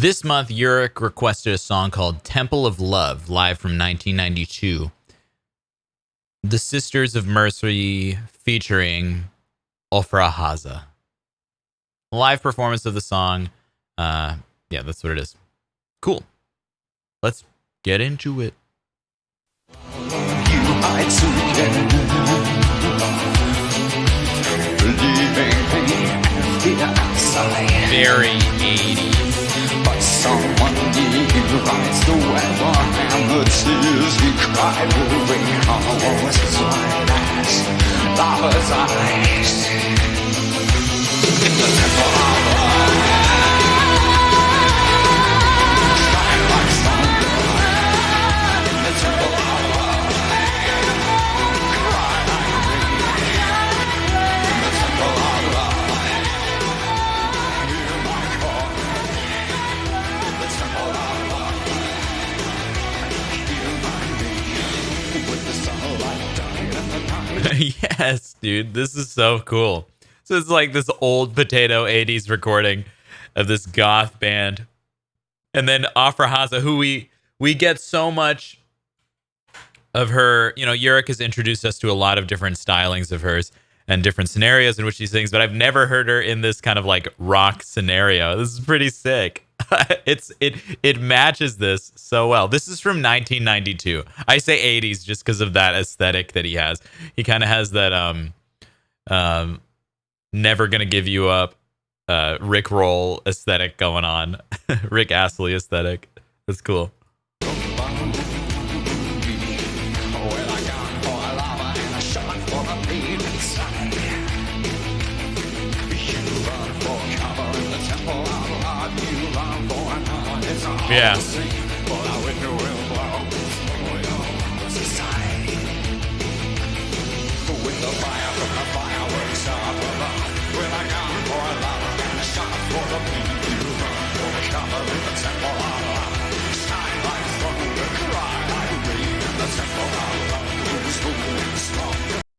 This month, Yurik requested a song called Temple of Love, live from 1992. The Sisters of Mercy featuring Offra Haza. Live performance of the song. Yeah, that's what it is. Cool. Let's get into it. Very 80s. But someone rewrites the weather and the tears he cried will recall his white eyes, lover's eyes. In the temple of love, shine like thunder. In the temple of love, cry like rain. In the temple of love, hear my call. In the temple of love, hear my name. With the sunlight dying in the night. Yes, dude. This is so cool. So it's like this old potato 80s recording of this goth band. And then Offra Haza, who we get so much of her. You know, Yurik has introduced us to a lot of different stylings of hers and different scenarios in which she sings, but I've never heard her in this kind of like rock scenario. This is pretty sick. It matches this so well. This is from 1992. I say 80s just because of that aesthetic that he has. He kind of has that never gonna give you up Rick Roll aesthetic going on. Rick Astley aesthetic. That's cool. Yeah.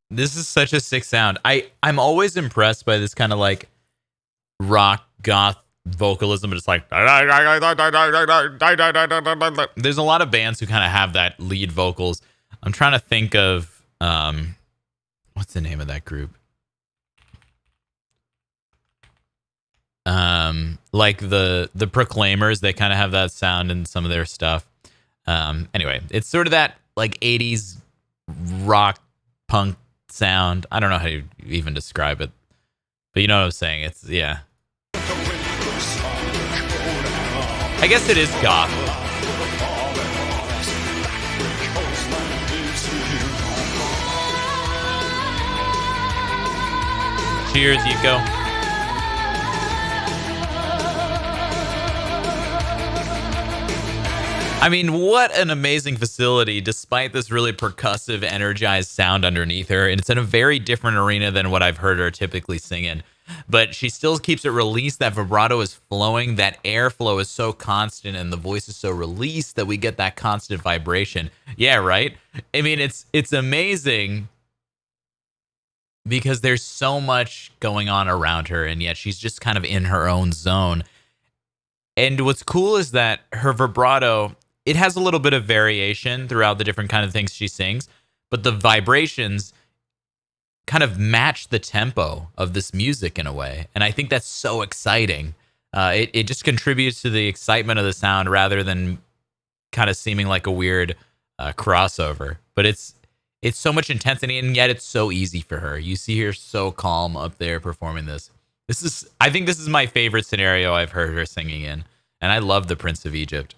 This is such a sick sound. I'm always impressed by this kind of like rock goth vocalism, but it's like there's a lot of bands who kind of have that lead vocals. I'm trying to think of what's the name of that group? Like the Proclaimers, they kind of have that sound in some of their stuff. Anyway, it's sort of that like 80s rock punk sound. I don't know how to even describe it, but you know what I'm saying. It's, yeah. I guess it is goth. Cheers, Yuko. I mean, what an amazing facility, despite this really percussive, energized sound underneath her. And it's in a very different arena than what I've heard her typically sing in. But she still keeps it released. That vibrato is flowing. That airflow is so constant, and the voice is so released that we get that constant vibration. Yeah, right? I mean, it's amazing because there's so much going on around her, and yet she's just kind of in her own zone. And what's cool is that her vibrato, it has a little bit of variation throughout the different kind of things she sings, but the vibrations kind of match the tempo of this music in a way. And I think that's so exciting. It just contributes to the excitement of the sound rather than kind of seeming like a weird crossover. But it's so much intensity, and yet it's so easy for her. You see her so calm up there performing this. I think this is my favorite scenario I've heard her singing in. And I love the Prince of Egypt.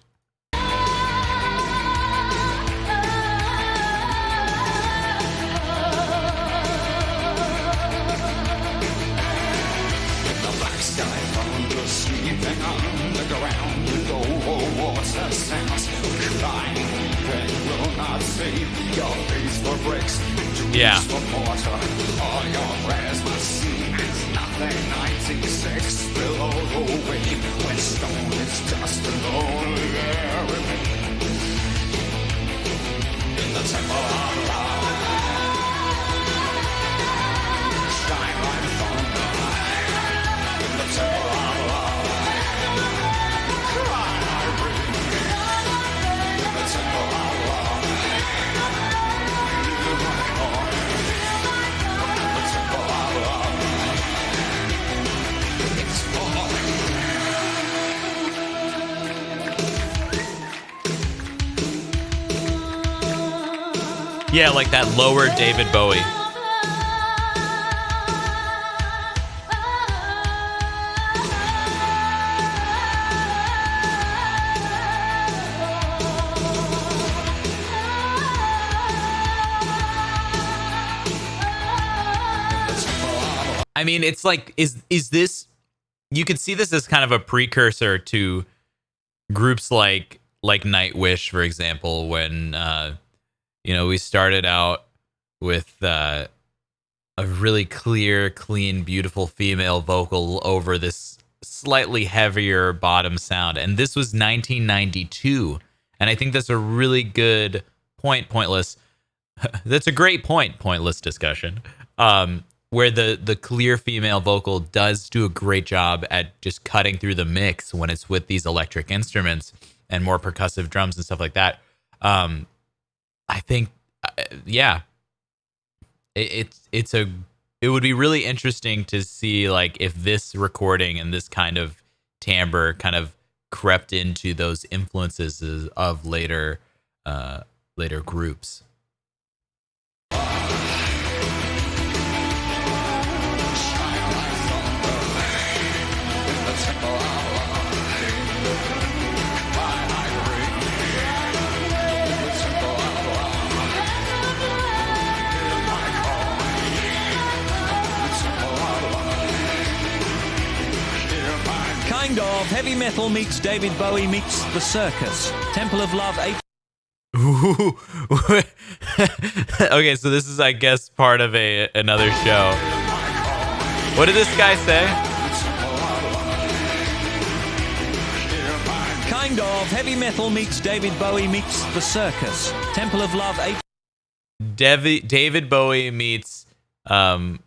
Yeah. Yeah, like that lower David Bowie. I mean, it's like, is this, you could see this as kind of a precursor to groups like Nightwish, for example, when we started out with a really clear, clean, beautiful female vocal over this slightly heavier bottom sound, and this was 1992, and I think that's a really good pointless. That's a great pointless discussion. Where the clear female vocal does do a great job at just cutting through the mix when it's with these electric instruments and more percussive drums and stuff like that. I think, yeah, it would be really interesting to see like if this recording and this kind of timbre kind of crept into those influences of later groups. Kind of. Heavy metal meets David Bowie meets The Circus. Temple of Love 8. Okay, so this is, I guess, part of another show. What did this guy say? Kind of. Heavy metal meets David Bowie meets The Circus. Temple of Love 8. David Bowie meets heavy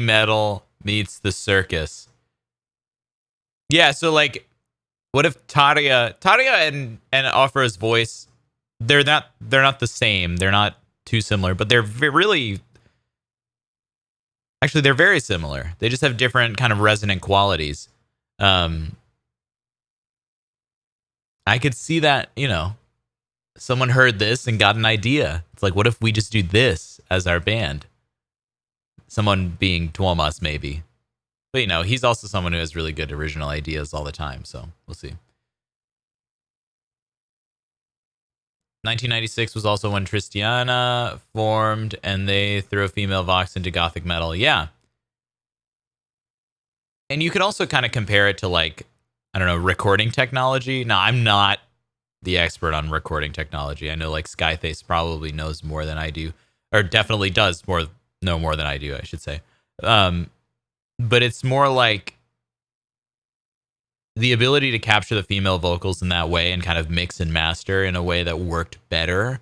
metal meets The Circus. Yeah, so like, what if Tarja and Offra's voice, they're not the same. They're not too similar, but they're really, actually, they're very similar. They just have different kind of resonant qualities. I could see that, someone heard this and got an idea. It's like, what if we just do this as our band? Someone being Tuomas, maybe. But, he's also someone who has really good original ideas all the time, so we'll see. 1996 was also when Tristiana formed, and they threw a female vox into gothic metal. Yeah. And you could also kind of compare it to, like, I don't know, recording technology. Now, I'm not the expert on recording technology. I know, like, Skyface probably knows more than I do, or definitely does know more than I do, I should say. But it's more like the ability to capture the female vocals in that way and kind of mix and master in a way that worked better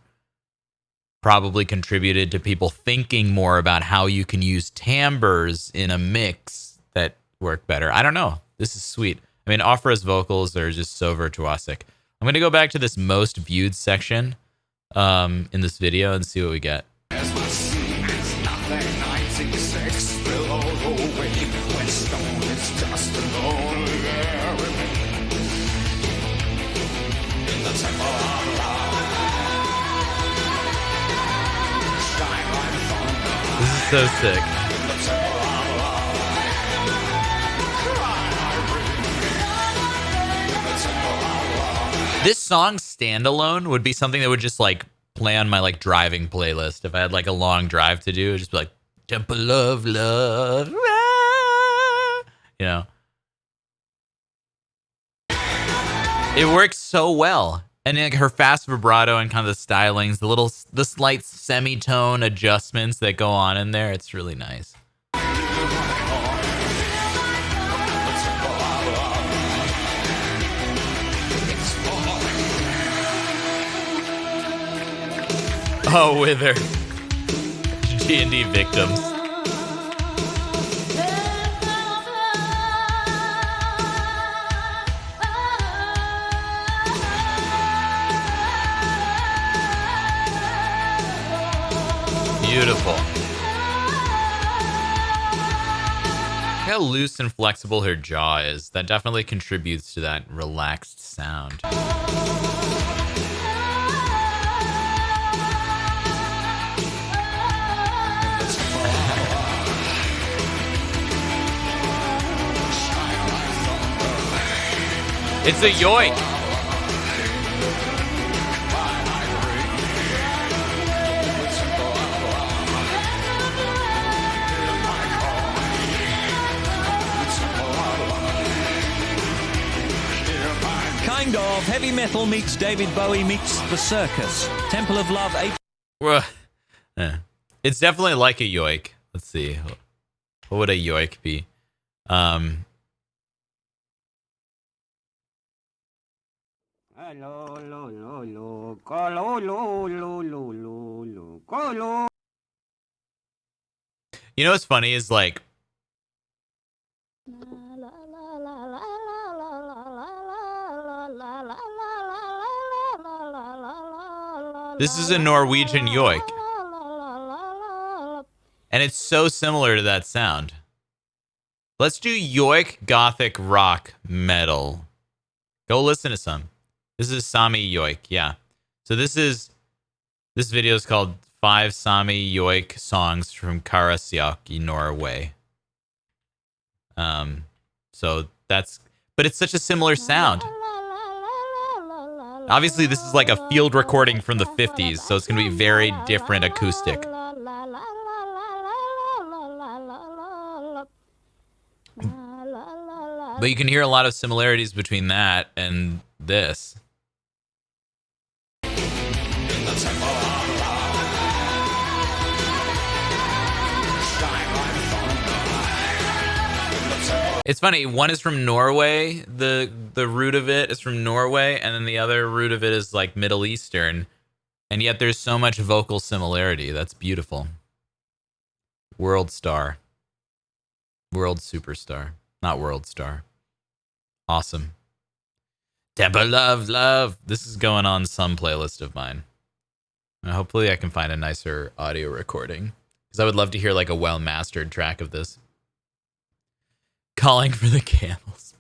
probably contributed to people thinking more about how you can use timbres in a mix that work better. I don't know. This is sweet. I mean, Offra's vocals are just so virtuosic. I'm going to go back to this most viewed section in this video and see what we get. As my scene is nothing, 96 below the wave, when stone is just a lonely remain. In the temple of love, shine like thunder. This is so sick. In the temple of love, cry like rain. In the temple of love. This song standalone would be something that would just like play on my like driving playlist if I had like a long drive to do. It'd just be like Temple of Love, It works so well, and like her fast vibrato and kind of the stylings, the slight semitone adjustments that go on in there. It's really nice. Oh, Wither. G&D victims. Beautiful. How loose and flexible her jaw is. That definitely contributes to that relaxed sound. It's a yoik. Kind of. Heavy metal meets David Bowie meets the circus. Temple of Love 8. Well, it's definitely like a yoik. Let's see. What would a yoik be? You know what's funny is like this is a Norwegian yoik. And it's so similar to that sound. Let's do yoik gothic rock metal. Go listen to some. This is Sami yoik, yeah. So this video is called 5 Sami yoik songs from Karasjok, Norway. So that's, but it's such a similar sound. Obviously, this is like a field recording from the 50s, so it's going to be very different acoustic. But you can hear a lot of similarities between that and this. It's funny, one is from Norway, the root of it is from Norway, and then the other root of it is like Middle Eastern, and yet there's so much vocal similarity. That's beautiful. World star. World superstar. Not world star. Awesome. Temple of Love. This is going on some playlist of mine. And hopefully I can find a nicer audio recording, because I would love to hear like a well-mastered track of this. Calling for the camels.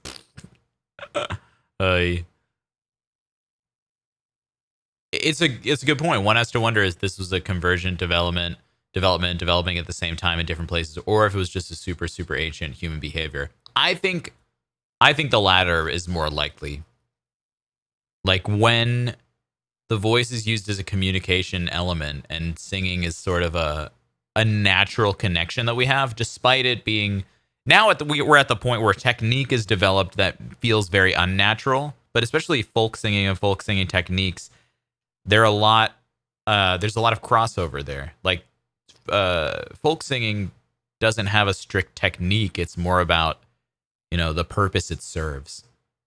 It's a good point. One has to wonder if this was a conversion developing at the same time in different places, or if it was just a super ancient human behavior. I think the latter is more likely. Like when the voice is used as a communication element and singing is sort of a natural connection that we have, despite it being now we're at the point where technique is developed that feels very unnatural, but especially folk singing and folk singing techniques, there's a lot of crossover there. Like folk singing doesn't have a strict technique. It's more about, the purpose it serves.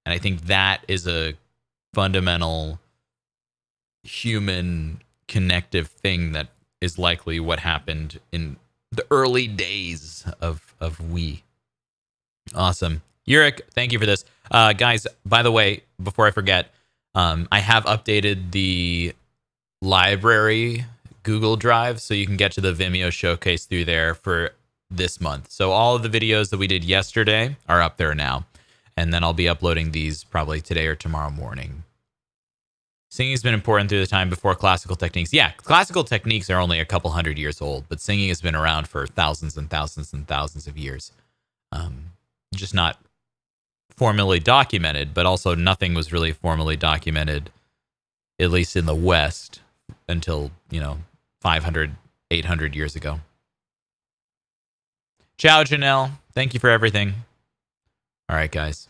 And I think that is a fundamental human connective thing that is likely what happened in the early days of we. Awesome. Yurik, thank you for this. Guys, by the way, before I forget, I have updated the library Google Drive so you can get to the Vimeo showcase through there for this month. So all of the videos that we did yesterday are up there now. And then I'll be uploading these probably today or tomorrow morning. Singing has been important through the time before classical techniques. Yeah, classical techniques are only a couple hundred years old, but singing has been around for thousands and thousands and thousands of years. Just not formally documented, but also nothing was really formally documented, at least in the West, until, 500, 800 years ago. Ciao, Janelle. Thank you for everything. All right, guys.